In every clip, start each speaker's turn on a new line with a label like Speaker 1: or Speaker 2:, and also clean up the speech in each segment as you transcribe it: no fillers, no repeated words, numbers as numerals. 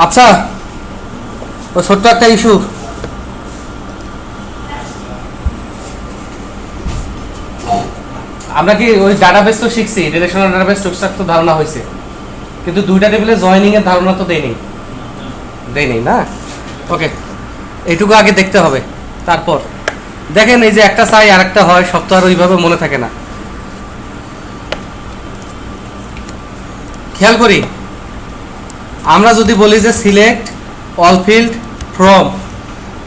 Speaker 1: আচ্ছা, ও ছোট্ট একটা ইস্যু, আমরা কি ওই ডাটাবেস তো শিখছি, রিলেশনাল ডাটাবেস টুকটাক তো ধারণা হয়েছে, কিন্তু দুইটা টেবিলে জয়েনিং এর ধারণা তো দেয়নি না। ওকে, এইটুকু আগে দেখতে হবে। তারপর দেখেন, এই যে একটা চাই আর একটা হয়, সব তো আর ওইভাবে মনে থাকে না। খেয়াল করি, আমরা যদি বলি যে সিলেক্ট অল ফিল্ড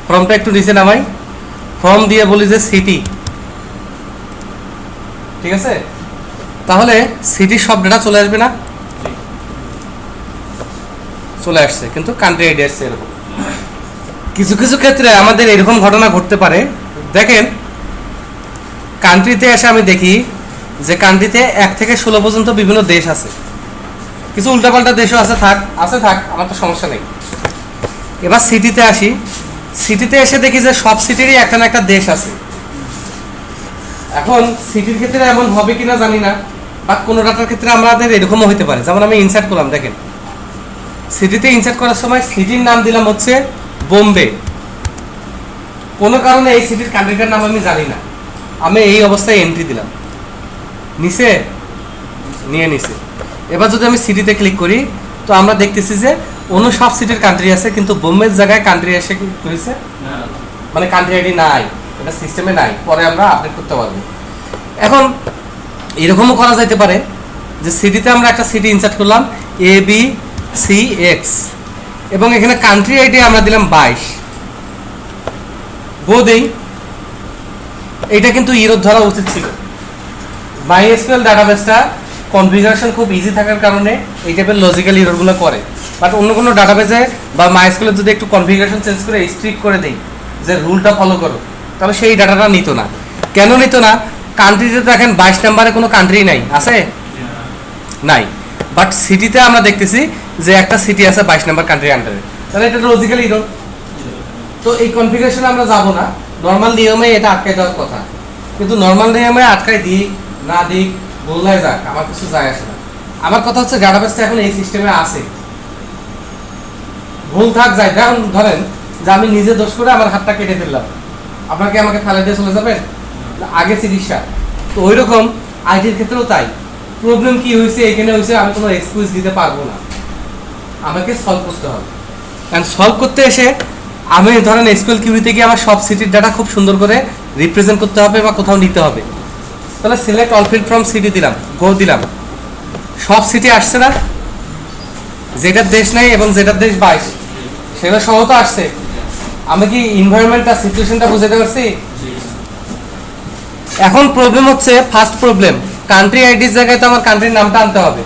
Speaker 1: ফ্রমটা একটু নিচে নামাই, ফ্রম দিয়ে বলি যে সিটি, ঠিক আছে, তাহলে সিটির সব ডেটা চলে আসবে না? চলে আসছে, কিন্তু কান্ট্রি আইডি আসছে এরকম। কিছু কিছু ক্ষেত্রে আমাদের এরকম ঘটনা ঘটতে পারে। দেখেন, কান্ট্রিতে এসে আমি দেখি যে কান্ট্রিতে 1 থেকে 16 পর্যন্ত বিভিন্ন দেশ আছে, কিছু উল্টাপাল্টা দেশও আছে, থাক, আমার তো সমস্যা নেই। এবার সিটিতে আসি, সিটিতে এসে দেখি যে সব সিটিরই একটা না একটা দেশ আছে। এখন সিটির ক্ষেত্রে এমন হবে কিনা জানি না, বা কোনো ডাটার ক্ষেত্রে আমাদের এরকমও হতে পারে। যেমন আমি ইনসার্ট করলাম, দেখেন সিটিতে ইনসার্ট করার সময় সিটির নাম দিলাম হচ্ছে বোম্বে, কোনো কারণে এই সিটির কান্ট্রিটার নাম আমি জানি না, আমি এই অবস্থায় এন্ট্রি দিলাম, নিচে নিচে। এবার যদি আমি সিটিতে ক্লিক করি, তো আমরা দেখতেছি যে অন্য সব সিটির কান্ট্রি আছে, কিন্তু বোম্বের জায়গায় কান্ট্রি এসে কি হয়েছে, মানে কান্ট্রি আইডি নাই, এটা সিস্টেমে নাই, পরে আমরা আপডেট করতে পারবো। এখন এরকমও করা যাইতে পারে যে সিটিতে আমরা একটা সিটি ইনসার্ট করলাম ABCX, এবং এখানে কান্ট্রি আইডি আমরা দিলাম 22, দেই। এটা কিন্তু ইরোর ধরা উচিত ছিল। MySQL ডাটাবেসটা কনফিগারেশন খুব ইজি থাকার কারণে এই টাইপের লজিক্যাল ইররগুলো করে, বাট অন্য কোনো ডাটাবেসে বা MySQL যদি একটু কনফিগারেশন চেঞ্জ করে স্ট্রিক্ট করে দেই যে রুলটা ফলো করো, তাহলে সেই ডাটাটা নিত না। কেন নিত না? কান্ট্রিতে দেখেন 22 নম্বরে কোনো কান্ট্রি নাই, আছে নাই, বাট সিটিতে আমরা দেখতেছি যে একটা সিটি আছে 22 নম্বর কান্ট্রি আন্ডারে, তাহলে এটা লজিক্যাল ইরর। তো এই কনফিগারেশনে আমরা যাব না, নর্মাল নিয়মে এটা আটকাই দেওয়ার কথা, কিন্তু নর্মাল নিয়মে আটকাই দিক না দিক বললাই যাক, আমার কিছু যায় আসে না। আমার কথা হচ্ছে ডাটাবেসটা এখন এই সিস্টেমে আছে, ভুল থাক যায়, যেমন ধরেন যে আমি নিজে দোষ করে আমার হাতটা কেটে ফেললাম, আপনাকে আমাকে ফেলে দিয়ে চলে যাবেন, আগে চিকিৎসা। তো ওই রকম আইটির ক্ষেত্রেও তাই, প্রবলেম কি হয়েছে এখানে হয়েছে, আমি কোনো এক্সকিউজ দিতে পারবো না, আমাকে সলভ করতে হবে। কারণ সলভ করতে এসে আমি ধরেন এসকিউএল কিউরিতে গিয়ে আমার সব সিটির ডাটা খুব সুন্দর করে রিপ্রেজেন্ট করতে হবে বা কোথাও নিতে হবে। তাহলে select all field from city দিলাম, গো দিলাম, সব সিটি আসছে না, যেটার দেশ নাই এবং যেটার দেশ 22 সেটা সহ তো আসছে। আমি কি এনভায়রনমেন্টটা সিচুয়েশনটা বুঝাতে পারছি? এখন প্রবলেম হচ্ছে, ফার্স্ট প্রবলেম, কান্ট্রি আইডির জায়গায় তো আমার কান্ট্রির নামটা আনতে হবে।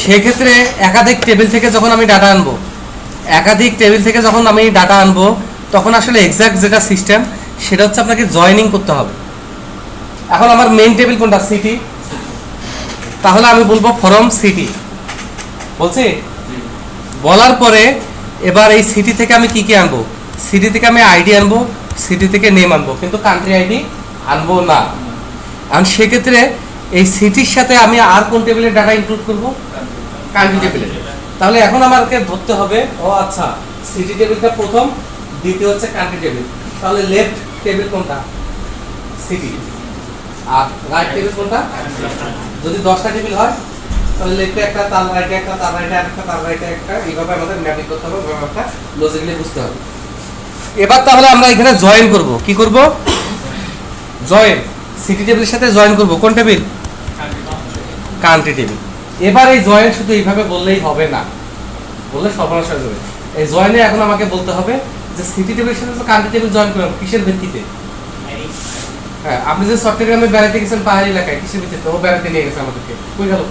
Speaker 1: সেক্ষেত্রে একাধিক টেবিল থেকে যখন আমি ডাটা আনবো, তখন আসলে এক্সাক্ট যেটা সিস্টেম সেটা হচ্ছে আপনাকে জয়েনিং করতে হবে। এখন আমার মেইন টেবিল কোনটা? সিটি, তাহলে আমি বলবো ফ্রম সিটি, বলছি বলার পরে এবার এই সিটি থেকে আমি কি আনবো? সিটি থেকে আমি আইডি আনবো, সিটি থেকে নেম আনবো, কিন্তু কান্ট্রি আইডি আনবো না। কারণ সেক্ষেত্রে এই সিটির সাথে আমি আর কোন টেবিলের ডাটা ইনক্লুড করবো? কান্ট্রি টেবিলে। তাহলে এখন আমাকে ধরতে হবে, ও আচ্ছা, সিটি টেবিলটা প্রথম, দ্বিতীয় হচ্ছে কান্ট্রি টেবিল। তাহলে লেফট টেবিল কোনটা? সিটি। আর রাইট টেবিল কোনটা? যদি 10টা টেবিল হয় তাহলে লেফটে একটা, তার রাইটে একটা, তার রাইটে একটা, তার রাইটে একটা, এইভাবে আমাদের ম্যাপিং করতে হবে, ব্যাপারটা লজিক্যালি বুঝতে হবে। এবার তাহলে আমরা এখানে জয়েন করব, কি করব? জয়েন, সিটি টেবিলের সাথে জয়েন করব কোন টেবিল? Country table. এবার এই জয়েন শুধু এইভাবে বললেই হবে না, বললে সর্বনাশ হয়ে যাবে। এই জয়েনে এখন আমাকে বলতে হবে যে সিটি টেবিলের সাথে কান্ট্রি টেবিল জয়েন করলাম, কিসের ভিত্তিতে? হ্যাঁ, আপনি যে চট্টগ্রামে বেড়াতে গেছেন পাহাড়ি এলাকায়, কিসের ভিত্তিতে? ও বেড়াতে নিয়ে গেছে আমাদেরকে, কই গেল?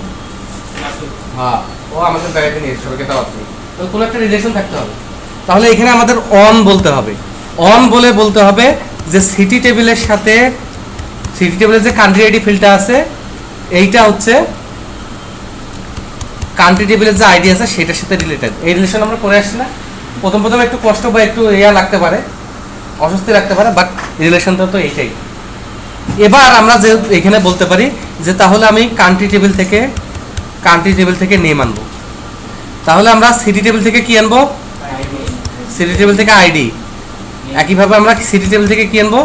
Speaker 1: হ্যাঁ, ও আমাদের বেড়াতে নিয়ে সবাইকে দাওয়াত দিয়ে, তো কোনো একটা রিলেশন থাকতে হবে। তাহলে এখানে আমাদের অন বলতে হবে, অন বলতে হবে যে সিটি টেবিলের সাথে, সিটি টেবিলের যে কান্ট্রি আইডি ফিল্ডটা আছে, এইটা হচ্ছে কান্ট্রি টেবিলের যে আইডি আছে সেটার সাথে রিলেটেড। এই রিলেশন আমরা করে আসছি না? প্রথম একটু কষ্ট বা একটু লাগতে পারে, অস্বস্তি লাগতে পারে, বাট রিলেশনটা তো এইটাই। এবার আমরা যে এখানে বলতে পারি যে তাহলে আমি কান্ট্রি টেবিল থেকে নেম আনবো। তাহলে আমরা সিটি টেবিল থেকে কি আনবো? সিটি টেবিল থেকে আইডি। একইভাবে আমরা সিটি টেবিল থেকে কি আনবো?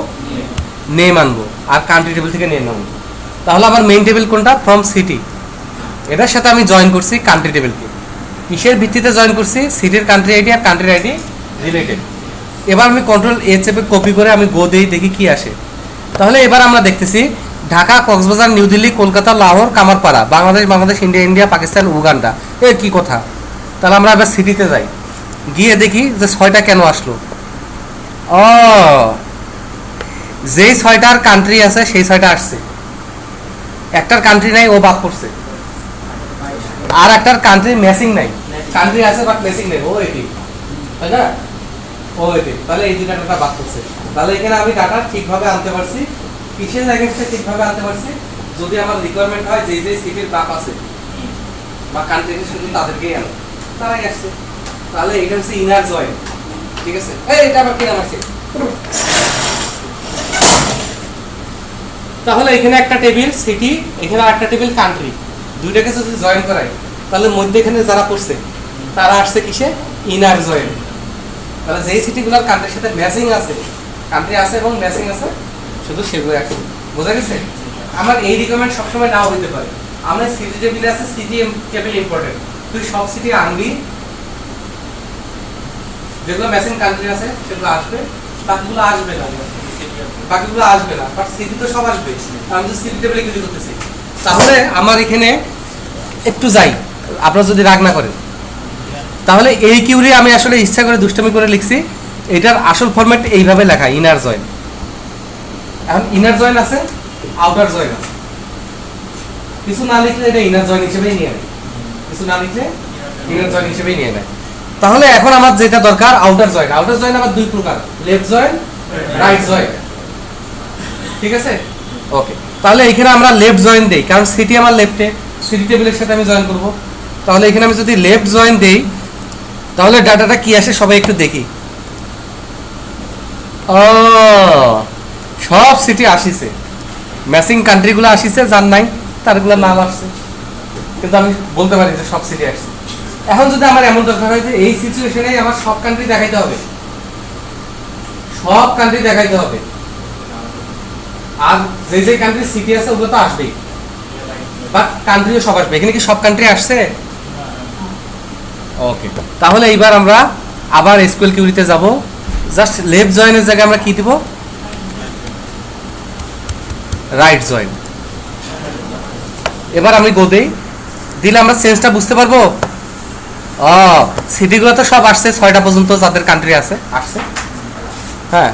Speaker 1: নেম আনবো। আর কান্ট্রি টেবিল থেকে নেম আনবো। তাহলে আমার মেইন টেবিল কোনটা? From city. এটার সাথে আমি জয়েন করছি কান্ট্রি টেবিলকে। কিসের ভিত্তিতে জয়েন করছি? সিটির কান্ট্রি আইডি আর কান্ট্রির আইডি রিলেটেড। এবার আমি কন্ট্রোল এ চেপে কপি করে আমি গো দেই, দেখি কি আসে। তাহলে এবার আমরা দেখতেছি Dhaka, Cox's Bazar, new Delhi, Kolkata, Lahore, Kamarpara, Bangladesh, India, Pakistan, Uganda. কি কথা। তাহলে আমরা এবার সিটিতে যাই, গিয়ে দেখি যে 6টা কেন আসলো। ও, যেই 6টার কান্ট্রি আছে সেই 6টা আসছে। একটার কান্ট্রি নাই, ও বাদ করছে। আর একটার কান্ট্রি ম্যাচিং নাই, কান্ট্রি আছে বাট ম্যাচিং নেই, ও এটি, তাই না? ও এটি। তাহলে এই দুইটা ডাটা বাদ করছে। তাহলে এখানে আমি ডাটা ঠিকভাবে আনতে পারছি। কিসের এগেইনস্টে ঠিকভাবে আনতে পারছি? যদি আমার রিকোয়ারমেন্ট হয় যে যে সিটির মাপ আছে বা কান্ট্রি শুধু তাদেরকেই আনো, তারাই আসছে। তাহলে এটা হচ্ছে ইনার জয়েন। ঠিক আছে, এটা আবার কি নাম আছে? তাহলে এখানে একটা টেবিল সিটি, এখানে একটা টেবিল কান্ট্রি, দুইটাকে যদি জয়েন করাই তাহলে মধ্যে এখানে যারা পড়ছে তারা আসছে কিসে? Inner join. তাহলে যেই সিটিগুলোর কান্ট্রির সাথে ম্যাচিং আছে, কান্ট্রি আছে এবং ম্যাচিং আছে, শুধু সেগুলো আসছে। বোঝা গেছে? আমার এই রিকোয়ারমেন্ট সবসময় নাও হইতে পারে। আমরা সিটি টেবিলে আছে, সিটি টেবিল ইম্পর্টেন্ট, তুই সব সিটি আনবি, যেগুলো ম্যাচিং কান্ট্রি আছে সেগুলো আসবে, বাকিগুলো আসবে না। বাট সিটি তো সব আসবে। আমি যদি সিটি টেবিলে কিউরি করতেছি, তাহলে আমার এখানে একটু যাই, আপনারা যদি রাগ না করেন। তাহলে এই কিউরি আমি আসলে ইচ্ছা করে দুষ্টামি করে লিখছি। এটার আসল ফরম্যাট এইভাবে লেখা, ইনার জয়েন। এখন ইনার জয়েন আছে, আউটার জয়েন আছে। কিছু না লিখলে এটা ইনার জয়েন হিসেবেই নিয়ে নেয়, কিছু না লিখলে ইনার জয়েন হিসেবেই নিয়ে নেয়। তাহলে এখন আমার যেটা দরকার আউটার জয়েন। আউটার জয়েন আবার দুই প্রকার, লেফট জয়েন, রাইট জয়েন। ঠিক আছে, ওকে। তাহলে এখানে আমরা লেফট জয়েন দেই, কারণ সিটি আমার লেফটে, সিটি টেবিলের সাথে আমি জয়েন করব। তাহলে এখানে আমি যদি লেফট জয়েন দেই তাহলে ডাটাটা কি আসে সবাই একটু দেখি। ও, সব সিটি আসিছে, ম্যাচিং কান্ট্রিগুলো আসিছে, যার নাই তারগুলো নাম আসছে, কিন্তু আমি বলতে পারি যে সব সিটি আসছে। এখন যদি আমার এমন দরকার হয় যে এই সিচুয়েশনে আমার সব কান্ট্রি দেখাইতে হবে, সব কান্ট্রি দেখাইতে হবে, আর যে যে কান্ট্রি সিটি আছে ওগুলো তো আসবেই, বাট কান্ট্রিও সব আসবে। এখানে কি সব কান্ট্রি আসছে? ওকে। তাহলে এইবার আমরা আবার এসকিউএল কিউরিতে যাব। জাস্ট লেফট জয়েনের জায়গায় আমরা কি দিব? Right join. এবার আমি গো দেই, দিলে আমরা চেঞ্জটা বুঝতে পারবো। ও, সিটিগুলো তো সব আসছে, 6টা পর্যন্ত যাদের কান্ট্রি আছে আসছে। হ্যাঁ,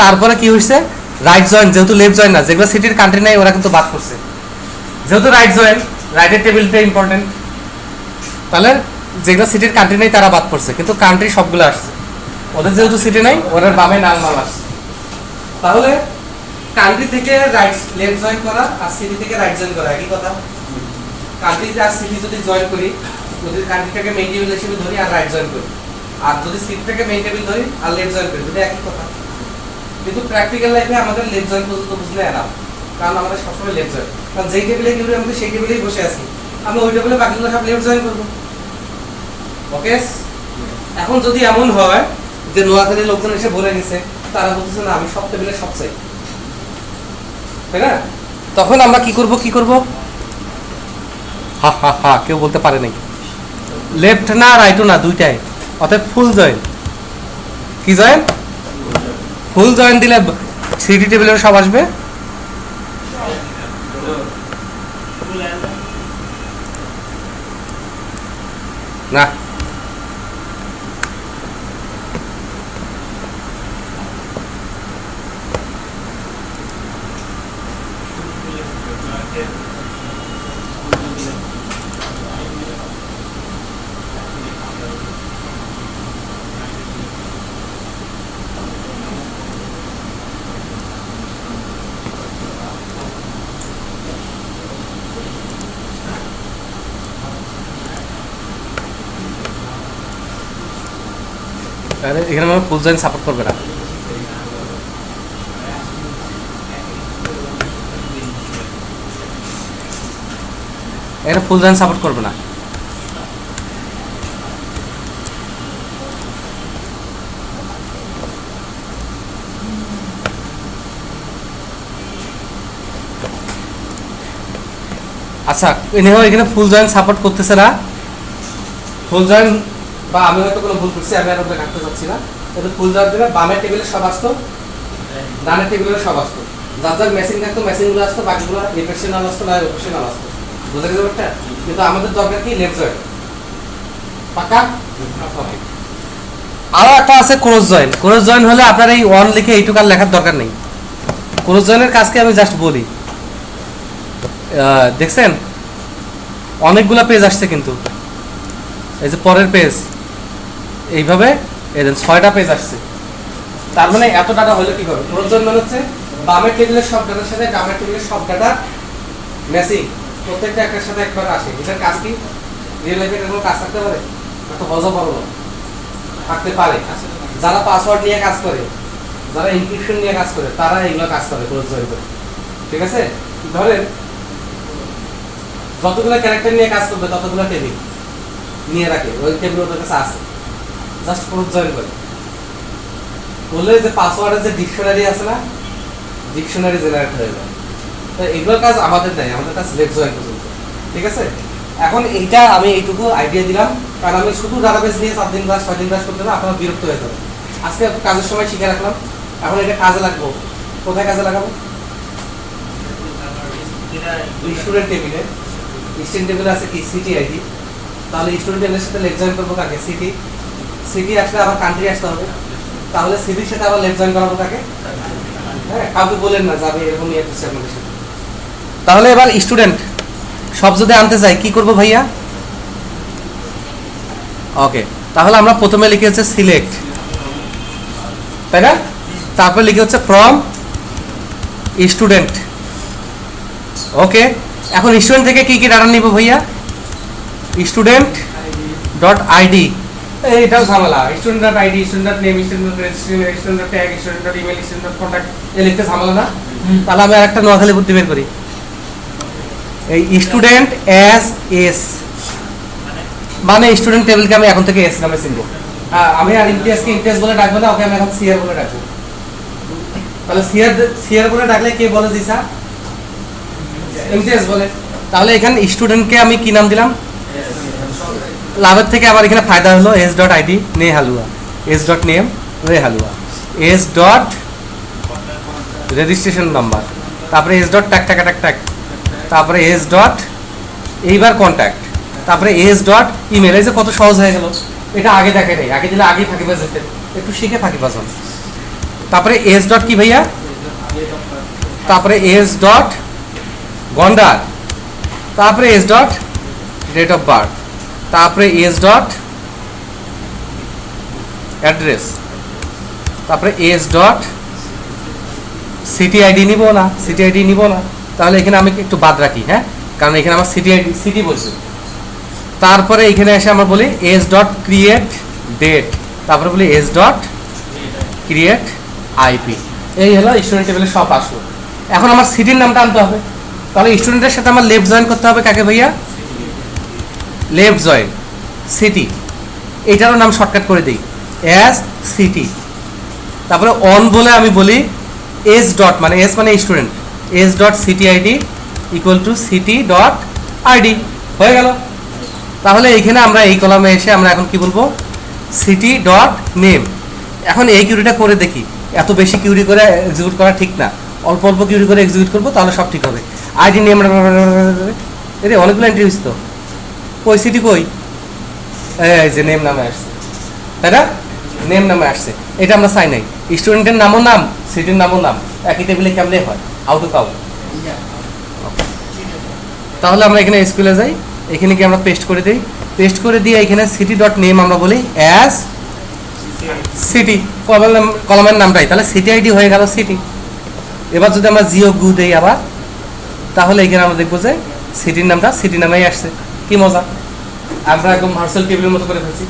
Speaker 1: তারপরে কি হয়েছে? রাইট জয়েন, যেহেতু লেফট জয়েন না, যেগুলো সিটির কান্ট্রি নাই ওরা কিন্তু বাদ করছে। যেহেতু রাইট জয়েন, রাইটের টেবিলটা ইম্পর্টেন্ট, তাহলে যেগুলো সিটির কান্ট্রি নেই তারা বাদ পড়ছে, কিন্তু কান্ট্রি সবগুলো আসছে। ওদের যেহেতু সিটি নাই, ওদের বামে নাল মাল আসছে। তাহলে কান্ট্রি থেকে রাইট লেফট জয়েন করা আর সিটি থেকে রাইট জয়েন করা একই কথা। কান্ট্রি আর সিটি যদি জয়েন করি, যদি কান্ট্রিটাকে মেইন টেবিল হিসেবে ধরি আর রাইট জয়েন করি, আর যদি সিটিটাকে মেইন টেবিল ধরি আর লেফট জয়েন করি, দুটো একই কথা। কিন্তু প্র্যাকটিক্যাল লাইফে আমাদের লেফট জয়েন পর্যন্ত বুঝলে এনাফ, কারণ আমাদের সবসময় লেফট জয়েন, কারণ যেই টেবিলে কিউরি আমাদের সেই টেবিলেই বসে আছি, আমরা ওই টেবিলে বাকিগুলো সব লেফট জয়েন করবো। ওকে। এখন যদি এমন হয় যে নোয়াখালীর লোকজন এসে ভরে গেছে, তারা বলতেছে না আমি সব টেবিলে সব চাই, তাই না? তখন আমরা কি করব? হা হা হা, কেউ বলতে পারে নাই। লেফট না রাইটও না, দুইটাই, অর্থাৎ ফুল জয়েন। কি জয়েন? ফুল জয়েন দিলে সিটি টেবিলের সব আসবে। না, এখানে মানে ফুল জয়েন সাপোর্ট করবে না। এখানে ফুল জয়েন সাপোর্ট করবে না। আচ্ছা এনেও এখানে ফুল জয়েন্ট সাপোর্ট করতেছে না, ফুল জয়েন্ট বা আমি হয়তো কোনো ভুল করছি, আমি আর ওটা ঘাটতে চাচ্ছি না। এটা ফুল জয়েন্ট দিলে বামের টেবিলে সব আসতো, ডানের টেবিলে সব আসতো, যার যার মেশিন থাকতো মেশিনগুলো আসতো, বাকিগুলো রিফ্রেকশন নাম আসতো না রিফ্রেকশন নাম আসতো, বুঝা গেছে ব্যাপারটা? কিন্তু আমাদের দরকার কি লেফট জয়েন্ট, পাকা? আরো একটা আছে ক্রস জয়েন্ট। ক্রস জয়েন্ট হলে আপনার এই ওয়ান লিখে এইটুকু আর লেখার দরকার নেই। ক্রস জয়েন্টের কাজকে আমি জাস্ট বলি, দেখছেন অনেকগুলা পেজ আসছে কিন্তু এই যে পরের পেজ এইভাবে এই দেন 6টা পেজ আসছে। তার মানে এত ডাটা হলে কি হবে? ক্রস জয়েন্ট মানে হচ্ছে বামের টেবিলের সব ডাটার সাথে ডানের টেবিলের সব ডাটা ম্যাচিং, প্রত্যেকটা একটার সাথে একবার আসে। এটার কাজ কি? রিয়েল লাইফে কোনো কাজ থাকতে পারে? এত হজম পারো না, থাকতে পারে। যারা পাসওয়ার্ড নিয়ে কাজ করে, যারা এনক্রিপশন নিয়ে কাজ করে, তারা এগুলো কাজ করে ক্রস জয়েন্ট করে, ঠিক আছে? ধরেন যতগুলো ক্যারেক্টার নিয়ে কাজ করবে ততগুলো টেবিল নিয়ে রাখে, ওই টেবিল ওদের কাছে আছে, জাস্ট ক্রস জয়েন করে বললে যে পাসওয়ার্ডের যে ডিকশনারি আছে না, ডিকশনারি জেনারেট হয়ে যায়। তো এগুলোর কাজ আমাদের নাই, আমাদের কাজ লেফট জয়েন পর্যন্ত, ঠিক আছে? এখন এইটা আমি এইটুকু আইডিয়া দিলাম, কারণ আমি শুধু ডাটাবেস নিয়ে 4 দিন ক্লাস 6 দিন ক্লাস করতে হবে, আপনারা বিরক্ত হয়ে যাবে। আজকে কাজের সময় শিখে রাখলাম, এখন এটা কাজে লাগবো। কোথায় কাজে লাগাবো? স্টুডেন্ট টেবিলে। স্টুডেন্ট টেবিলে আছে কি? City ID. তাহলে স্টুডেন্ট টেবিলের সাথে লেফট জয়েন করবো কাকে? সিটি। সিটি আসলে আবার কান্ট্রি আসতে হবে, তাহলে সিটির সাথে আবার লেফট জয়েন করাবো কাকে? হ্যাঁ, কাউকে বলেন না যাবে এরকম নিয়ে করছি আপনাদের সাথে। তাহলে এবার স্টুডেন্ট সব যদি আনতে চাই কি করব ভাইয়া? ওকে, তাহলে আমরা প্রথমে লিখে হচ্ছে সিলেক্ট, তাই না? তারপর লিখে হচ্ছে ফ্রম স্টুডেন্ট। ওকে, এখন স্টুডেন্ট থেকে কি কি ডাটা নিব ভাইয়া? স্টুডেন্ট ডট আইডি, এইটাও ঝামেলা। Student dot ID, student dot name, student dot registration, student dot tag, student dot email, student dot contact, এই লিখতে ঝামেলা না? তাহলে আমি আরেকটা নোয়াখালী বুদ্ধি বের করি, এই স্টুডেন্ট অ্যাজ এস, মানে স্টুডেন্ট টেবিলকে আমি এখন থেকে এস নামে চিনবো। আমি আর ইমতিয়াজকে ইমতিয়াজ বলে ডাকবো না, ওকে আমি এখন সিআর বলে ডাকবো। তাহলে সিআর বলে ডাকলে কে বলে দিছা? ইমতিয়াজ বলে। তাহলে এখানে স্টুডেন্টকে আমি কি নাম দিলাম? লাভের থেকে আবার এখানে ফায়দা হলো এস ডট আইডি নে হালুয়া, এস ডট নেম রে হালুয়া, এস ডট রেজিস্ট্রেশন নাম্বার, তারপরে S dot tag tag tag tag, তারপরে এস ডট এইবার কন্ট্যাক্ট, তারপরে এস ডট ইমেল। এই যে কত সহজ হয়ে গেল, এটা আগে দেখে নেই, আগে দিলে আগেই ফাঁকিবাজ যেতেন, একটু শিখে ফাঁকিবাজ হন। তারপরে এস ডট কি ভাইয়া? তারপরে এস ডট গন্ডার, তারপরে S dot date of birth, তারপরে এস ডট অ্যাড্রেস, তারপরে এস ডট সিটি আইডি নিব না, সিটি আইডি নিব না, তাহলে এখানে আমি একটু বাদ রাখি, হ্যাঁ, কারণ এখানে আমার সিটি আইডি সিটি বলছে। তারপরে এখানে এসে আমরা বলি এস ডট ক্রিয়েট ডেট, তারপরে বলি এস ডট ক্রিয়েট আইপি। এই হলো স্টুডেন্ট টেবিলে সব আসলো। এখন আমার সিটির নামটা আনতে হবে, তাহলে স্টুডেন্টের সাথে আমার লেফট জয়েন করতে হবে কাকে ভাইয়া? লেফট জয়েন সিটি, এইটারও নাম শর্টকাট করে দিই অ্যাজ সিটি। তারপরে অন বলে আমি বলি এস ডট, মানে এস মানে student, S dot city ID equal to city dot ID, হয়ে গেল। তাহলে এইখানে আমরা এই কলামে এসে আমরা এখন কি বলবো? City dot name. এখন এই কিউরিটা করে দেখি, এত বেশি কিউরি করে এক্সিকিউট করা ঠিক না, অল্প অল্প কিউরি করে এক্সিকিউট করবো, তাহলে সব ঠিক হবে। আইডি নেম, এর অনেকগুলো এন্ট্রি হয়েছে তো, কই সিটি কই? এই যে নেম নামে আসছে, তাই না? নেম নামে আসছে, এটা আমরা চাই নাই। স্টুডেন্টের নামও নাম, সিটির নামও নাম, একই টেবিলে কেমনে হয়? How to count. তাহলে আমরা এখানে স্কুলে যাই, এখানে কি আমরা পেস্ট করে দিই, পেস্ট করে দিয়ে এখানে সিটি ডট নেম আমরা বলি অ্যাজ সিটি, কলামের নামটাই, তাহলে সিটি আইডি হয়ে গেল সিটি। এবার যদি আমরা জিও গু দেই আবার, তাহলে এখানে আমরা দেখবো যে সিটির নামটা সিটি নামেই আসছে। কি মজা, আমরা একদম ভার্চুয়াল টেবিলের মতো করে ফেলছি।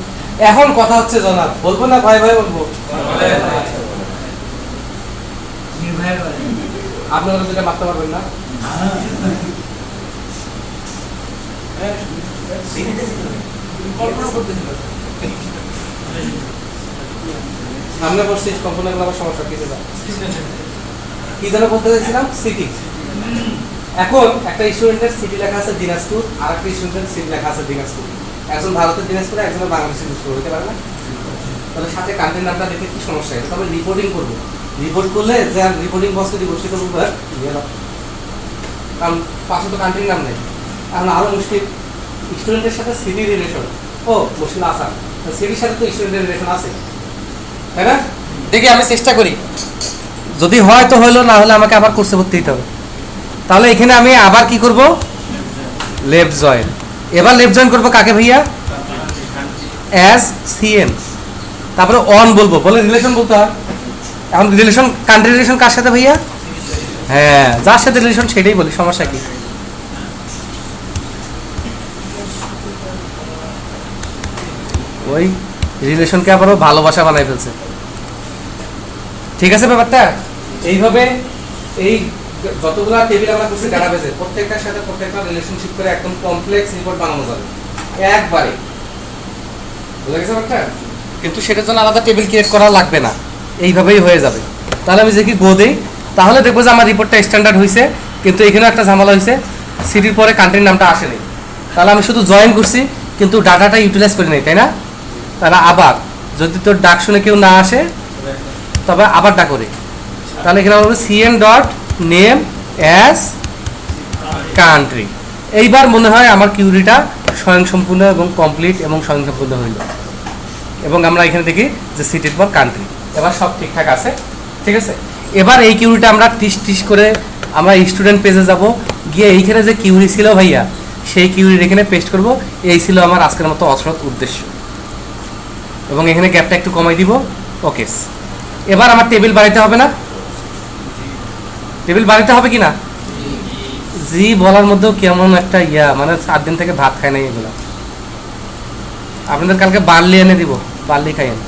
Speaker 1: এখন কথা হচ্ছে জনাব, বলবো না ভাই ভাই বলবো? আপনারা যেটা মারতে পারবেন না, সামনে বসছিস কল্পনা করলে আমার সমস্যা কিছু না, কি যেন বলতে চাইছিলাম? সিটি। এখন একটা স্টুডেন্টের সিটি লেখা আছে দিনাজপুর, আর একটা স্টুডেন্টের সিটি লেখা আছে দিনাজপুর। একজন ভারতের দিনাজপুরে, একজনের বাংলাদেশের দিনাজপুর, হতে পারে না? তাহলে সাথে কান্ট্রির নামটা দেখে কি সমস্যা? এটা তবে রিপোর্টিং করবো, রিপোর্ট করলে যে রিপোর্টিং বসকে দিব সে তো বলবো কারণ পাশে তো কান্ট্রির নাম নেই। এখন আরও মুশকিল, স্টুডেন্টের সাথে সিটি রিলেশন। ও মুশকিল আসান, সিটির সাথে তো স্টুডেন্টের রিলেশন আছে, তাই না? দেখি আমি চেষ্টা করি, যদি হয় তো হলো, না হলে আমাকে আবার কোর্সে ভর্তি হতে হবে। তাহলে এখানে আমি আবার কি করব? Left join. এবার লেফট জয়েন করবো কাকে ভাইয়া? অ্যাজ সিএন, তারপরে অন বলবো, বলে রিলেশন বলতে হয়। এখন রিলেশন, কান্ট্রি রিলেশন কার সাথে ভাইয়া? হ্যাঁ, যার সাথে রিলেশন সেটাই বলি, সমস্যা কি? ওই রিলেশনকে আবারও ভালোবাসা বানাই ফেলছে। ঠিক আছে ব্যাপারটা? এইভাবে এই যতগুলো টেবিল আমরা করছি ডাটাবেসে, প্রত্যেকটার সাথে প্রত্যেকটা রিলেশনশিপ করে একদম কমপ্লেক্স রিপোর্ট বানানো যাবে একবারে। বুঝা গেছে ব্যাপারটা? কিন্তু সেটার জন্য আলাদা টেবিল ক্রিয়েট করা লাগবে না, এইভাবেই হয়ে যাবে। তাহলে আমি দেখি গো দেই, তাহলে দেখবো যে আমার রিপোর্টটা স্ট্যান্ডার্ড হয়েছে। কিন্তু এখানেও একটা ঝামেলা হয়েছে, সিটির পরে কান্ট্রির নামটা আসেনি। তাহলে আমি শুধু জয়েন করছি কিন্তু ডাটাটা ইউটিলাইজ করি নাই, তাই না? তাহলে আবার যদি তোর ডাক শুনে কেউ না আসে তবে আবার ডাক করে, তাহলে এখানে বলবো CN dot name as country. এইবার মনে হয় আমার কিউরিটা স্বয়ংসম্পূর্ণ এবং কমপ্লিট এবং স্বয়ংসম্পূর্ণ হইল। এবং আমরা এখানে দেখি যে সিটির পর কান্ট্রি, এবার সব ঠিকঠাক আছে। ঠিক আছে, এবার এই কিউরিটা আমরা টিস করে আমরা স্টুডেন্ট পেজে যাব, গিয়ে এইখানে যে কিউরি ছিল ভাইয়া সেই কিউরির এখানে পেস্ট করব। এই ছিল আমার আজকের মতো অসরত উদ্দেশ্য, এবং এখানে গ্যাপটা একটু কমাই দিব। ওকে, এবার আমার টেবিল বাড়াইতে হবে না? টেবিল বাড়াইতে হবে কি না? জি বলার মধ্যেও কেমন একটা মানে 7 দিন থেকে ভাত খায় নাই এগুলো। আপনাদের কালকে বার্লি এনে দিব, বার্লি খাইয়েন।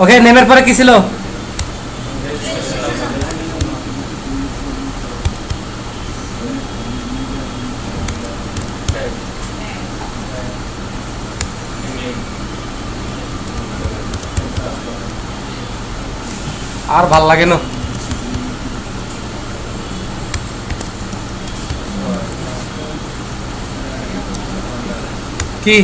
Speaker 1: ওকে, নেমের পরে কি ছিল? আর ভাল লাগে না কি?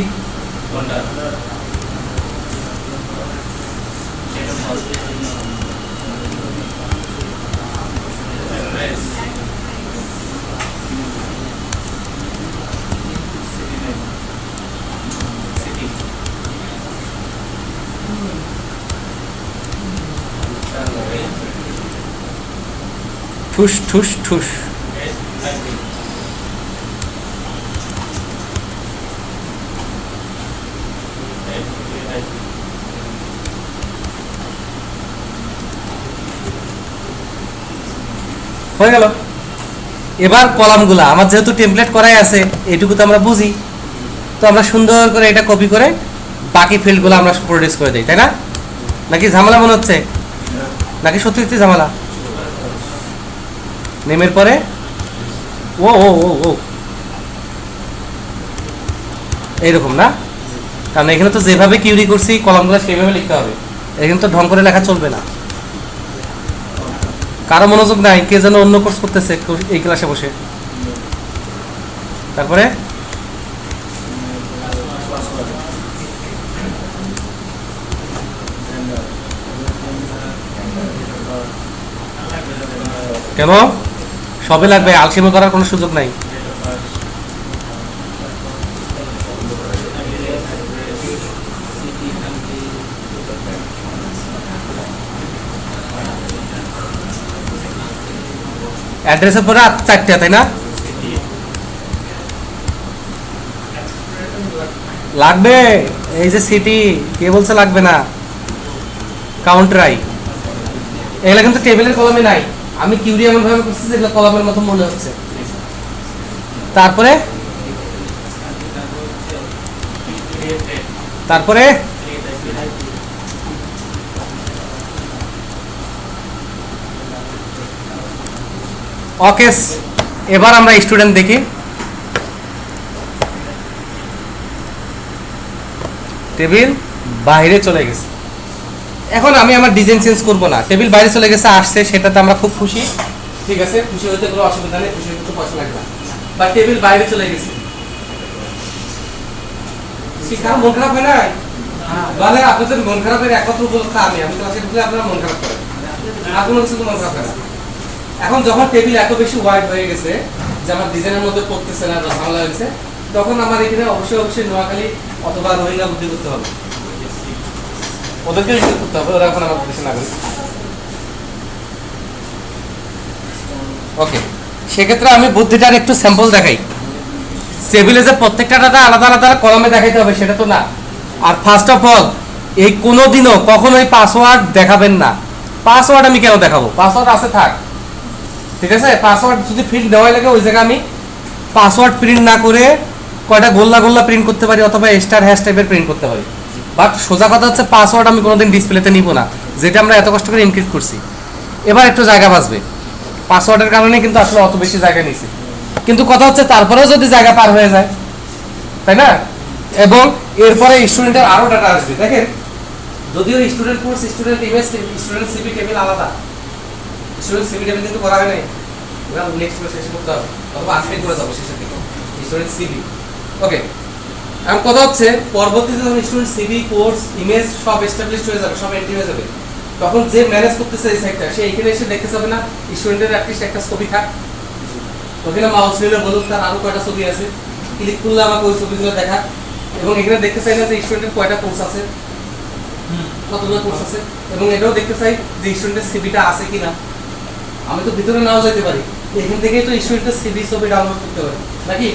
Speaker 1: ঠুস ঠুস ঠুস। হয়ে গেল। এবার কলামগুলা আমার যেহেতু টেমপ্লেট করাই আছে, এইটুকু তো আমরা বুঝি, তো আমরা সুন্দর করে এটা কপি করে বাকি ফিল্ডগুলো আমরা প্রডিউস করে দিই, তাই না? নাকি ঝামেলা মনে হচ্ছে? নাকি সত্যি সত্যি ঝামেলা? নেমের পরে ও ও ও ও এইরকম না, কারণ এখানে তো যেভাবে কিউরি করছি কলামগুলো সেইভাবে লিখতে হবে, এখানে তো ঢং করে লেখা চলবে না। কারো মনোযোগ নাই, কে যেন অন্য কোর্স করতেছে এই ক্লাসে বসে। তারপরে কেন সবে লাগবে? আলসেমি করার কোনো সুযোগ নাই। অ্যাড্রেসের পরে 4টা, তাই না? লাগবে। এই যে সিটি, কে বলছে লাগবে না? কাউন্টারাই এগুলা কিন্তু টেবিলের কলমে নাই, আমি কিউরি এমন ভাবে করছি যেগুলো কলামের মতো মনে হচ্ছে। তারপরে তারপরে ওকে, এবার আমরা স্টুডেন্ট দেখি। টেবিল বাইরে চলে গেছে, এখন আমি আমার ডিজাইন চেঞ্জ করব না, টেবিল বাইরে চলে গেছে, আসছে, সেটাতে আমরা খুব খুশি। ঠিক আছে, খুশি হইতে কোনো অসুবিধা নেই, খুশি হইতে পয়সা লাগবে না। বা টেবিল বাইরে চলে গেছে, শিক্ষার মন খারাপ হয় না? বলে আপনাদের মন খারাপের একমাত্র উপলক্ষ আমি ক্লাসে ঢুকলে আপনারা মন খারাপ করেন, আর কোনো কিছু মন খারাপ করে না। এখন যখন টেবিল এত বেশি ওয়াইড হয়ে গেছে যে আমার ডিজাইনের মধ্যে পড়তেছে না বা ঝামেলা হয়েছে, তখন আমার এখানে অবশ্যই নোয়াখালী অথবা রোহিঙ্গা বুদ্ধি করতে হবে, ওদেরকে ইউজ করতে হবে, ওরা এখন আমার দেশে নাগরিক। ওকে, সেক্ষেত্রে আমি বুদ্ধিটার একটু স্যাম্পল দেখাই। টেবিলে যে প্রত্যেকটা ডাটা আলাদা আলাদা কলমে দেখাইতে হবে সেটা তো না। আর ফার্স্ট অফ অল, এই কোনোদিনও কখনোই পাসওয়ার্ড দেখাবেন না। পাসওয়ার্ড আমি কেন দেখাবো? পাসওয়ার্ড আছে থাক, ঠিক আছে। পাসওয়ার্ড যদি ফিল্ড দেওয়াই লাগে ওই জায়গায় আমি পাসওয়ার্ড প্রিন্ট না করে কয়টা গোল্লা গোল্লা প্রিন্ট করতে পারি অথবা স্টার হ্যাশ টাইপের প্রিন্ট করতে পারি। বাট সোজা কথা হচ্ছে পাসওয়ার্ড আমি কোনোদিন ডিসপ্লেতে নিব না, যেটা আমরা এত কষ্ট করে এনক্রিপ্ট করছি। এবার একটু জায়গা বাঁচবে, পাসওয়ার্ডের কারণে কিন্তু আসলে অত বেশি জায়গা নিছি, কিন্তু কথা হচ্ছে তারপরেও যদি জায়গা পার হয়ে যায়, তাই না? এবং এরপরে স্টুডেন্টের আরো ডাটা আসবে। দেখেন, যদিও student course, student image, student CV table আলাদা, স্টুডেন্ট সিভি টেবিল কিন্তু করা হয় নাই, ওরা নেক্সট ক্লাসে শেষ করতে হবে অথবা আজকে করে যাবো শেষের দিকে স্টুডেন্ট সিভি। ওকে, এখন কথা হচ্ছে পরবর্তীতে যখন স্টুডেন্ট সিভি, কোর্স, ইমেজ সব এস্টাবলিশড হয়ে যাবে, সব এন্ট্রি হয়ে যাবে, তখন যে ম্যানেজ করতেছে এই সাইটটা সে এখানে এসে দেখতে যাবে না স্টুডেন্টের অ্যাটলিস্ট একটা ছবি থাক, ওখানে মাউস নিলে বলুক তার আরো কয়টা ছবি আছে, ক্লিক করলে আমাকে ওই ছবিগুলো দেখা, এবং এখানে দেখতে চাই না যে স্টুডেন্টের কয়টা কোর্স আছে, কতগুলো কোর্স আছে, এবং এটাও দেখতে চাই যে স্টুডেন্টের সিভিটা আছে কিনা। আমি তো ভিতরে নাও যেতে পারি, এখান থেকেই তো স্টুডেন্টের সিভি ছবি ডাউনলোড করতে পারি নাকি,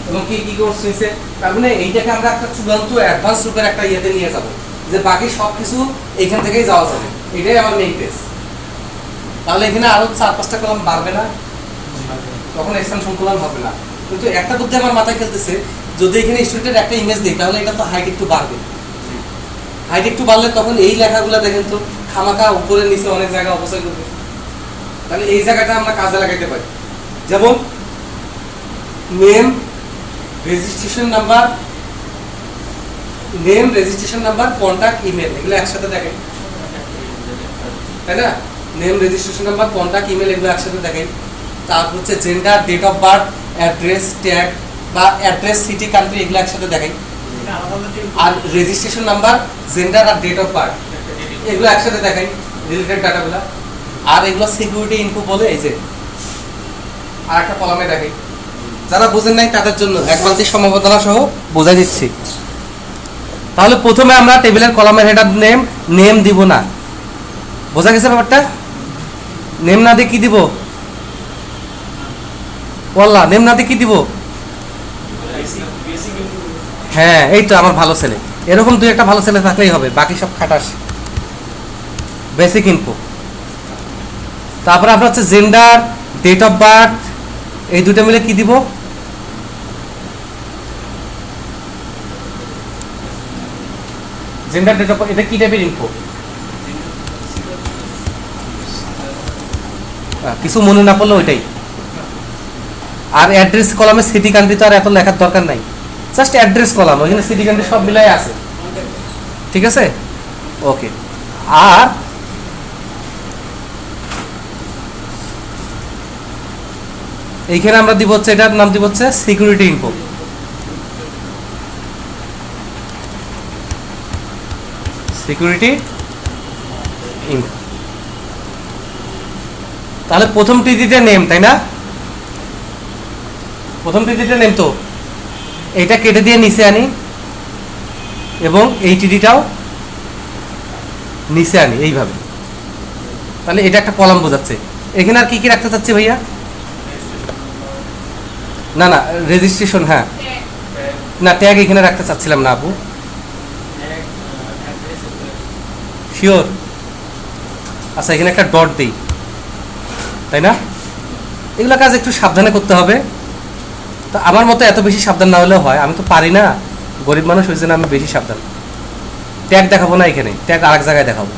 Speaker 1: এবং কি কি কোর্স নিয়েছে। তার মানে এইটাকে আমরা একটা চূড়ান্ত অ্যাডভান্স রূপের একটা ইয়েতে নিয়ে যাবো, যে বাকি সব কিছু এইখান থেকেই যাওয়া যাবে। এটাই আমার মেইন পেজ। তাহলে এখানে আরো 4-5টা কলাম বাড়বে না, তখন এক্সটেনশন কলাম হবে না। কিন্তু একটা বুদ্ধি আমার মাথায় খেলতেছে, যদি এখানে স্টুডেন্টের একটা ইমেজ দিই তাহলে এটা তো হাইট একটু বাড়বে। হাইট একটু বাড়লে তখন এই লেখাগুলো দেখেন তো খামাখা উপরে নিচে অনেক জায়গা অপচয় করবে। তাহলে এই জায়গাটা আমরা কাজে লাগাইতে পারি, যেমন name, registration number, contact, email, এগুলো একসাথে দেখেন, তাই না? Name, registration number, contact, email এগুলো একসাথে দেখেন। তারপর হচ্ছে gender, date of birth, address, tag বা অ্যাড্রেস, সিটি, কান্ট্রি এগুলো একসাথে দেখাই। আর রেজিস্ট্রেশন নাম্বার, জেন্ডার আর ডেট অফ বার্থ এগুলো একসাথে দেখাই, রিলেটেড ডাটাগুলো। আর এগুলো সিকিউরিটি ইনফো বলে এই যে আর একটা কলামে দেখাই। যারা বুঝেন নাই তাদের জন্য এক বালতি সমবেদনা সহ বোঝাই দিচ্ছি। তাহলে প্রথমে আমরা টেবিলের কলামের হেডার নেম দিব না, বোঝা গেছে ব্যাপারটা? নেম না দিয়ে কি দিব? বললা নেম না দিয়ে কি দিব? হ্যাঁ, এই তো আমার ভালো ছেলে, এরকম দুই একটা ভালো ছেলে থাকলেই হবে, বাকি সব খাটাস। Basic info. তারপরে আপনার হচ্ছে জেন্ডার, ডেট অফ বার্থ, এই দুটো মিলে কি দিব? জেন্ডার, ডেট অফ বার্থ, এটা কি টাইপের ইনফো? কিছু মনে না পড়লে ওইটাই। আর অ্যাড্রেস কলামে সিটি, কান্ট্রি তো আর এত লেখার দরকার নাই, জাস্ট অ্যাড্রেস কলাম, ওইখানে সিটি, কান্ট্রি সব মিলাই আছে, ঠিক আছে? ওকে। আর এইখানে আমরা দিব হচ্ছে, এটার নাম দিব হচ্ছে সিকিউরিটি ইনফো। Security info. তাহলে প্রথম টিডিটা নেম, তাই না? প্রথম টিডিটা নেম, তো এইটা কেটে দিয়ে নিচে আনি এবং এই টিডিটাও নিচে আনি এইভাবে। তাহলে এটা একটা কলাম বোঝাচ্ছে। এখানে আর কি কি রাখতে চাচ্ছি ভাইয়া? না না, রেজিস্ট্রেশন, হ্যাঁ না, ট্যাগ এখানে রাখতে চাচ্ছিলাম না আপু। শিওর? আচ্ছা, এখানে একটা ডট দিই, তাই না? এগুলো কাজ একটু সাবধানে করতে হবে। তো আমার মতো এত বেশি সাবধান না হলেও হয়, আমি তো পারি না, গরিব মানুষ, ওই জন্য আমি বেশি সাবধান। ট্যাগ দেখাবো না এখানে, ট্যাগ আরেক জায়গায় দেখাবো।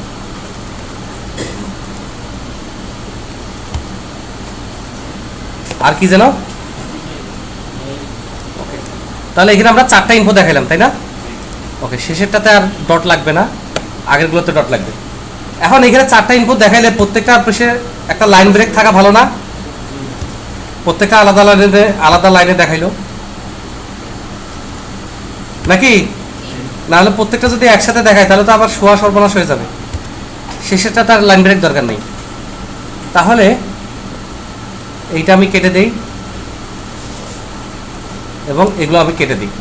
Speaker 1: আর কি যেন? ওকে, তাহলে এখানে আমরা 4টা ইনফো দেখাইলাম, তাই না? ওকে, শেষেরটাতে আর ডট লাগবে না, আগেরগুলোতে ডট লাগবে। এখন এখানে 4টা ইনফো দেখাইলে প্রত্যেকটা পেশে একটা লাইন ব্রেক থাকা ভালো না? প্রত্যেকটা আলাদা লাইনে দেখাইলো নাকি? নাহলে প্রত্যেকটা যদি একসাথে দেখায় তাহলে তো আবার শোয়া সর্বনাশ হয়ে যাবে, শেষেরটা তার লাইন ব্রেক দরকার নেই। তাহলে এইটা আমি কেটে দেই এবং এগুলো আমি কেটে দিই,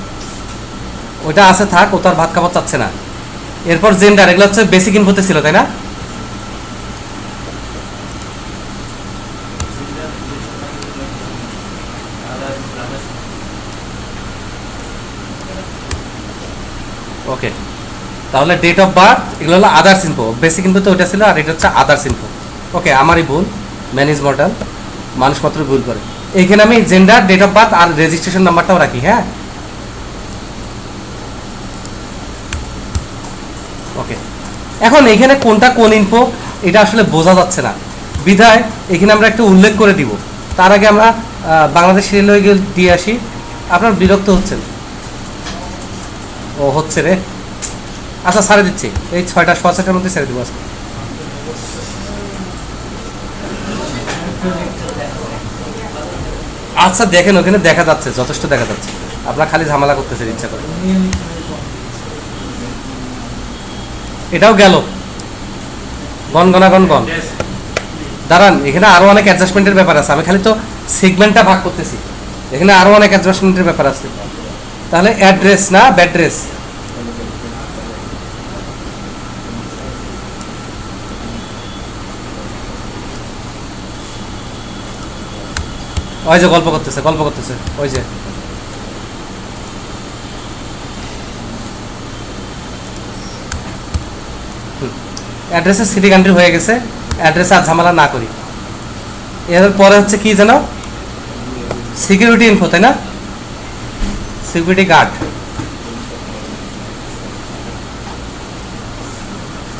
Speaker 1: ওইটা আছে থাক, ও তো আর ভাত খাবার চাচ্ছে না। এরপর জেন্ডার, এগুলো হচ্ছে বেসিক ইনফোতে ছিল তাই না? ওকে, তাহলে ডেট অফ বার্থ এগুলো হলো আদার্স ইনফো, বেসিক ইনফো তো ওইটা ছিল, আর এটা হচ্ছে আদার্স ইনফো। ওকে, আমারই ভুল, ম্যানেজ মডেল, মানুষ মাত্র ভুল করে। এইখানে আমি জেন্ডার, ডেট অফ বার্থ আর রেজিস্ট্রেশন নাম্বারটাও রাখি। হ্যাঁ, ওকে। এখন এখানে কোনটা কোন ইনফো এটা আসলে বোঝা যাচ্ছে না, বিধায় এখানে আমরা একটু উল্লেখ করে দিব। তার আগে আমরা বাংলাদেশ রেলওয়ে দিয়ে আসি। আপনার বিরক্ত হচ্ছেন? ও হচ্ছে রে, আচ্ছা ছাড়ে দিচ্ছি, এই 6টা 6টার মধ্যে ছেড়ে দিব আজকে। আচ্ছা দেখেন, ওখানে দেখা যাচ্ছে, যথেষ্ট দেখা যাচ্ছে, আপনার খালি ঝামেলা করতেছে ইচ্ছা করে। এটাও গেল, গন দাঁড়ান, এখানে আরো অনেক অ্যাডজাস্টমেন্টের ব্যাপার আছে, আমি খালি তো সেগমেন্টটা ভাগ করতেছি, এখানে আরো অনেক অ্যাডজাস্টমেন্টের ব্যাপার আছে। তাহলে অ্যাড্রেস না ব্যাড্রেস, ওই যে গল্প করতেছে ওই যে অ্যাড্রেসে সিটি কান্ট্রি হয়ে গেছে, অ্যাড্রেসে আর ঝামেলা না করি। এর পরে হচ্ছে কি জানো, সিকিউরিটি ইনফো, তাই না? সিকিউরিটি গার্ড,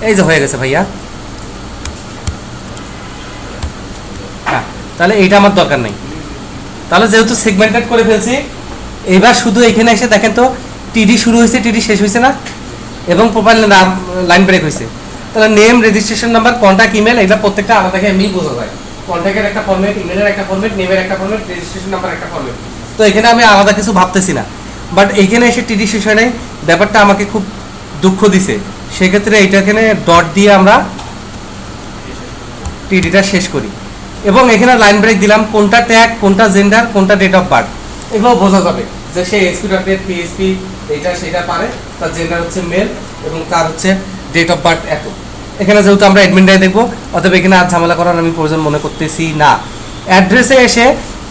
Speaker 1: এই যে হয়ে গেছে ভাইয়া। হ্যাঁ, তাহলে এইটা আমার দরকার নেই। তাহলে যেহেতু সেগমেন্টেড করে ফেলছি, এইবার শুধু এখানে এসে দেখেন তো টিডি শুরু হয়েছে, টিডি শেষ হয়েছে না, এবং প্রোফাইল লাইন ব্রেক হয়েছে। তাহলে name, registration number, contact, email, এটা প্রত্যেকটা আলাদাকে এমনি বোঝা যায়। কন্ট্যাক্টের একটা ফরম্যাট, ইমেলের একটা ফরম্যাট, নেমের একটা ফরম্যাট, রেজিস্ট্রেশন নাম্বার একটা ফরম্যাট। তো এখানে আমি আলাদা কিছু ভাবতেছি না, বাট এইখানে এসে টিডি শেষ হয় নাই, ব্যাপারটা আমাকে খুব দুঃখ দিছে। সেক্ষেত্রে এইটা এখানে ডট দিয়ে আমরা টিডিটা শেষ করি, এবং এখানে লাইন ব্রেক দিলাম, কোনটা ট্যাগ, কোনটা জেন্ডার, কোনটা ডেট অফ বার্থ, এগুলো বোঝা যাবে যে সে এসপি.ডেট, পিএসপি এটা সেটা পারে, তার জেন্ডার হচ্ছে মেল এবং তার হচ্ছে ডেট অফ বার্থ এত। এখানে যেহেতু আমরা অ্যাডমিনটাই দেখবো, অতএব এখানে আর ঝামেলা করার আমি প্রয়োজন মনে করতেছি না। অ্যাড্রেসে এসে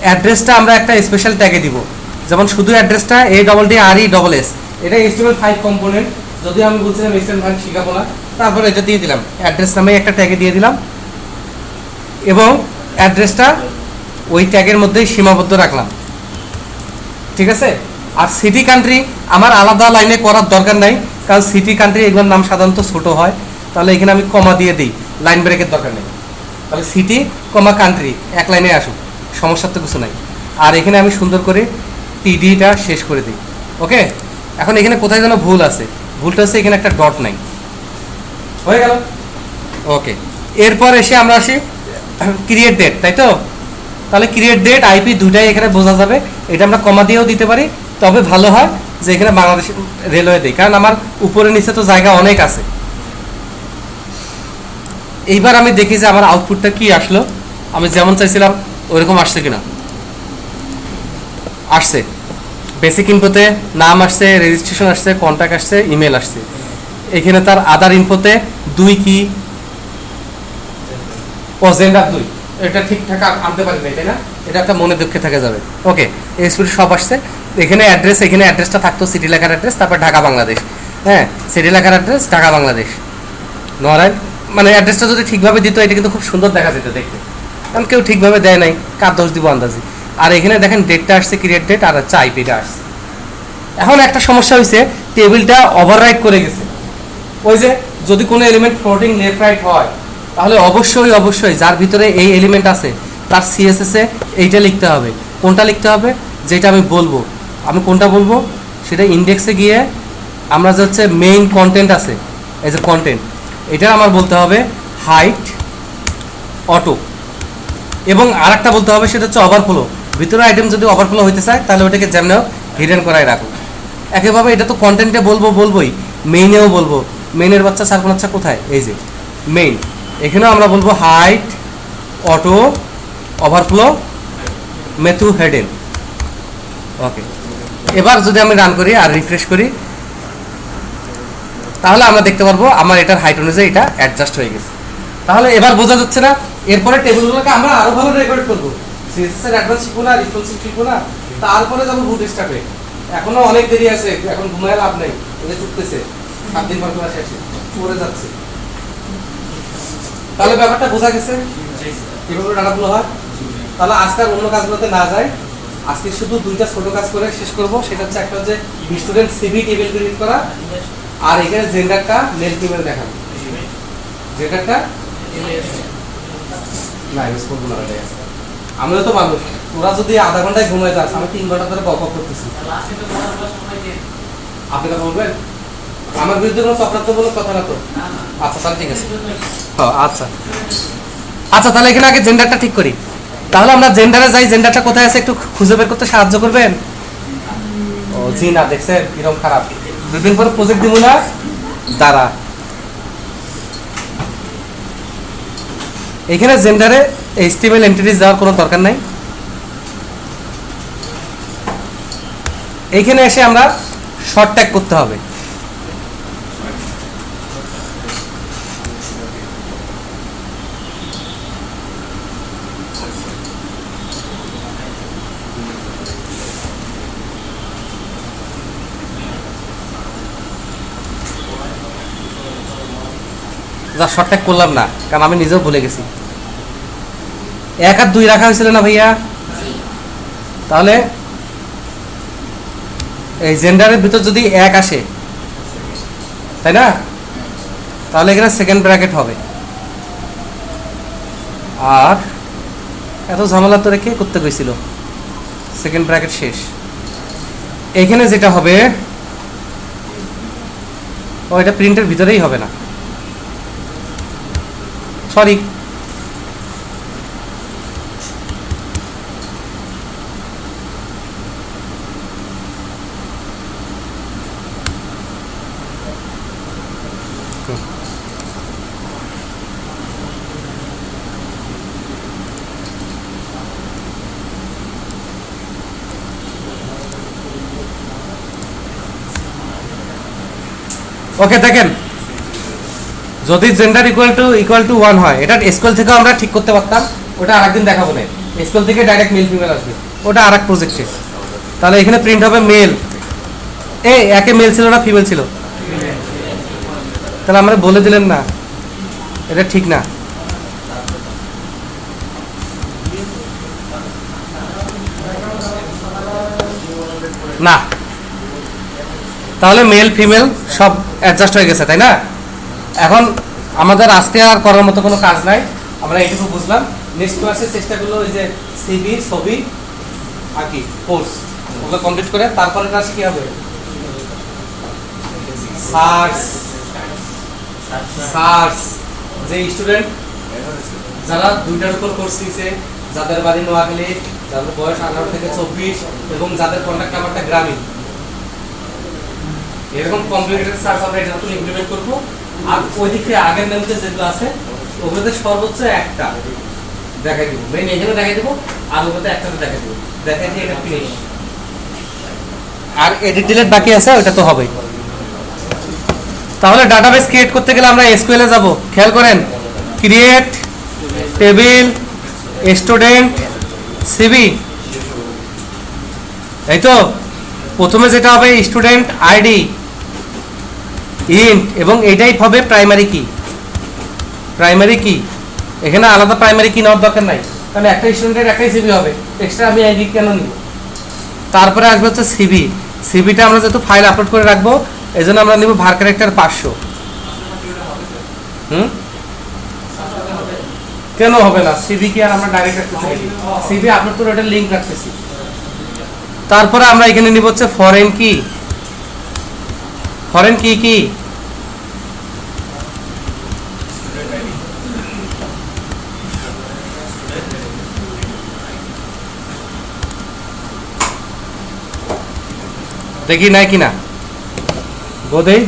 Speaker 1: অ্যাড্রেসটা আমরা একটা স্পেশাল ট্যাগে দিব, যেমন শুধু অ্যাড্রেসটা ADDRESS, এটা HTML5 কম্পোনেন্ট, যদিও আমি বলছিলাম HTML5 শিখাবো না, তারপরে এটা দিয়ে দিলাম, অ্যাড্রেস নামে একটা ট্যাগে দিয়ে দিলাম, এবং অ্যাড্রেসটা ওই ট্যাগের মধ্যেই সীমাবদ্ধ রাখলাম। ঠিক আছে? আর সিটি কান্ট্রি আমার আলাদা লাইনে করার দরকার নাই, কারণ সিটি কান্ট্রি এগুলোর নাম সাধারণত ছোট হয়, তাহলে এখানে আমি কমা দিয়ে দিই, লাইন ব্রেকের দরকার নেই। তাহলে সিটি কমা কান্ট্রি এক লাইনে আসুক, সমস্যার তো কিছু নাই। আর এখানে আমি সুন্দর করে টিডিটা শেষ করে দিই। ওকে, এখন এখানে কোথায় যেন ভুল আছে, ভুলটা হচ্ছে এখানে একটা ডট নাই, হয়ে গেল। ওকে, এরপর এসে আমরা আসি ক্রিয়েট ডেট, তাই তো? তাহলে ক্রিয়েট ডেট, আইপি দুটাই এখানে বোঝা যাবে, এটা আমরা কমা দিয়েও দিতে পারি, তবে ভালো হয় যে এখানে বাংলাদেশ রেলওয়ে দিই, কারণ আমার উপরে নিচে তো জায়গা অনেক আছে। এইবার আমি দেখি যে আমার আউটপুটটা কি আসলো, আমি যেমন চাইছিলাম ওইরকম আসছে কিনা। আসছে, বেসিক ইনফোতে নাম আসছে, রেজিস্ট্রেশন আসছে, কন্ট্যাক্ট আসছে, ইমেল আসছে। এখানে তার আদার ইনফোতে 2 কি জেন্ডার 2, এটা ঠিকঠাক আনতে পারি না, তাই না? এটা একটা মনে দুঃখে থেকে যাবে। ওকে, এসপি সব আসছে। এখানে অ্যাড্রেস, এখানে অ্যাড্রেসটা থাকতো সিটি লেখার অ্যাড্রেস, তারপর ঢাকা বাংলাদেশ। হ্যাঁ, সিটি লেখার অ্যাড্রেস ঢাকা বাংলাদেশ নড়াইল, মানে অ্যাড্রেসটা যদি ঠিকভাবে দিত এটা কিন্তু খুব সুন্দর দেখা যেত দেখতে, কারণ কেউ ঠিকভাবে দেয় নাই, কার দোষ দিব আন্দাজি। আর এখানে দেখেন ডেটটা আসছে, ক্রিয়েট ডেট, আর হচ্ছে আইপিটা আসছে। এখন একটা সমস্যা হয়েছে, টেবিলটা ওভাররাইট করে গেছে। ওই যে যদি কোনো এলিমেন্ট ফ্লোটিং লেফট রাইট হয়, তাহলে অবশ্যই যার ভিতরে এই এলিমেন্ট আছে তার সিএসএস এ এইটা লিখতে হবে। কোনটা লিখতে হবে? যেটা আমি বলবো। আমি কোনটা বলবো সেটা ইন্ডেক্সে গিয়ে আমরা যে হচ্ছে মেইন কন্টেন্ট আছে, এই যে কন্টেন্ট, এটা আমার বলতে হবে হাইট অটো, এবং আরেকটা বলতে হবে সেটা হচ্ছে ওভারফ্লো, ভিতরে আইটেম যদি ওভারফ্লো হইতে চায় তাহলে ওটাকে যেমন হিডেন করাই রাখো। একইভাবে এটা তো কন্টেন্টে বলবোই, মেইনেও বলবো। মেইনের বাচ্চা সার্কুল বাচ্চা কোথায়? এই যে মেইন, এখানেও আমরা বলবো হাইট, অটো, ওভারফ্লো, মেথু, হেডেন। ওকে, এবার যদি আমি রান করি আর রিফ্রেশ করি তাহলে আমরা দেখতে পারবো আমার এটার হাইট অনুযায়ী এটা অ্যাডজাস্ট হয়ে গেছে। তাহলে এবার বোঝা যাচ্ছে না? এরপরে টেবিলগুলোকে আমরা আরো ভালো রেকর্ড করবো, সিএসএস এর অ্যাডভান্স শিখবো না, রেসপন্সিভ শিখবো না, তারপরে যাবো বুট স্টাফে। এখনো অনেক দেরি আছে, এখন ঘুমায় লাভ নেই, এটা চুকতেছে 7 দিন পর ক্লাস শেষে পড়ে যাচ্ছে। তাহলে ব্যাপারটা বোঝা গেছে কিভাবে ডাটাগুলো হয়। তাহলে আজকে আর অন্য কাজগুলোতে না যাই, আজকে শুধু দুইটা ছোট কাজ করে শেষ করব। সেটা হচ্ছে একটা হচ্ছে স্টুডেন্ট সিভি টেবিল ক্রিয়েট করা, আর এখানে জেন্ডারটা মেল ফিমেল দেখানো। জেন্ডারটা না ইউজ করবো না, আমিও তো মানুষ, তোরা যদি আধা ঘন্টায় ঘুমায় যাস, আমি 3 ঘন্টা ধরে বক করতেছি। আপনারা বলবেন আমার বিরুদ্ধে কোনো চক্রান্ত বলে কথা না তো? আচ্ছা তাহলে ঠিক আছে। আচ্ছা আচ্ছা, তাহলে এখানে আগে জেন্ডারটা ঠিক করি। তাহলে আমরা জেন্ডারে যাই, জেন্ডারটা কোথায় আছে একটু খুঁজে বের করতে সাহায্য করবেন? ও জি না, দেখছেন কিরকম খারাপ। 2 দিন পর প্রজেক্ট দিব না, দাঁড়া। এখানে জেন্ডারে এইচটিএমএল এন্টিটিস দেওয়ার কোনো দরকার নাই। এইখানে এসে আমরা শর্ট ট্যাগ করতে হবে। যা শর্ট ট্যাগ করলাম না, কারণ আমি নিজেও ভুলে গেছি। 1 আর 2 রাখা হয়েছিল না ভাইয়া? তাহলে এই জেন্ডারের ভিতর যদি 1 আসে, তাই না, তাহলে এখানে সেকেন্ড ব্র্যাকেট হবে। আর এত ঝামেলা তো কে করতে গেছিল? সেকেন্ড ব্র্যাকেট শেষ। এখানে যেটা হবে, ও এটা প্রিন্টের ভিতরেই হবে না, সরি। ওকে, দেখেন যদি জেন্ডার ইকুয়াল টু 1 হয়, এটা এসকিউএল থেকেও আমরা ঠিক করতে পারতাম, ওটা আরেকদিন দেখাবো না। এসকিউএল থেকে ডাইরেক্ট মেল ফিমেল আসবে, ওটা আরেক প্রজেক্টে। তাহলে এখানে প্রিন্ট হবে মেল। একে মেল ছিল না ফিমেল ছিল? তাহলে আমরা বলে দিলেন না, এটা ঠিক না। না, তাহলে মেল ফিমেল সব অ্যাডজাস্ট হয়ে গেছে, তাই না? এখন আমাদের আজকে আর করার মতো কোনো কাজ নাই, আমরা এইটুকু বুঝলাম। নেক্সট ক্লাসে চেষ্টা করলো ওই যে সিভি, ছবি আর কি কোর্স, ওগুলো কমপ্লিট করে তারপরে কাজ কি হবে? সার্চ। যে স্টুডেন্ট যারা 2টার উপর কোর্স নিয়েছে, যাদের বাড়ি নোয়াখালী, যাদের বয়স 18 থেকে 24 এবং যাদের কন্ট্যাক্ট নাম্বারটা গ্রামীণ, এরকম কমপ্লিকেটেড সার্চ আমরা এটা তো ইমপ্লিমেন্ট করব। আর ওই দিকে আগের মেনুতে যেগুলো আছে ওগুলোতে সর্বোচ্চ একটা দেখাই দিব, মেইন এখানে দেখাই দিব, আর ওগুলোতে একটাতে দেখাই দিব, দেখাই দিয়ে এটা ফিনিশ। আর এডিট ডিলিট বাকি আছে, ওটা তো হবেই। তাহলে ডাটাবেস ক্রিয়েট করতে গেলে আমরা এসকিউএল এ যাব। খেয়াল করেন, ক্রিয়েট টেবিল স্টুডেন্ট সিভি, এই তো প্রথমে যেটা হবে স্টুডেন্ট আইডি ইন্ট, এবং এটাই হবে প্রাইমারি কি। প্রাইমারি কি এখানে আলাদা প্রাইমারি কি নেওয়ার দরকার নাই, কারণ একটা স্টুডেন্টের একটাই সিভি হবে, এক্সট্রা আমি আইডি কেন নিব? তারপরে আসবে হচ্ছে সিভি। সিভিটা আমরা যেহেতু ফাইল আপলোড করে রাখবো, এই জন্য আমরা নিব var ক্যারেক্টার 500। কেন হবে না? সিভি কি আর আমরা ডাইরেক্ট রাখতেছি? সিভি আপলোড করে ওটা লিংক রাখতেছি। তারপরে আমরা এখানে নিব হচ্ছে ফরেন কি। ফরেন কি কি? দেখি নাই কিনা, গো দেই,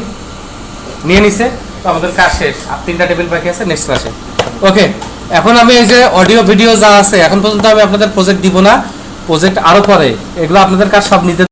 Speaker 1: নিয়ে নিছে। তো আমাদের কাজ শেষ, আর 3টা টেবিল বাকি আছে নেক্সট ক্লাসে। ওকে, এখন আমি এই যে অডিও ভিডিও যা আছে এখন পর্যন্ত আমি আপনাদের প্রজেক্ট দিব না, প্রজেক্ট আরো পরে, এগুলো আপনাদের কাজ সব নিতে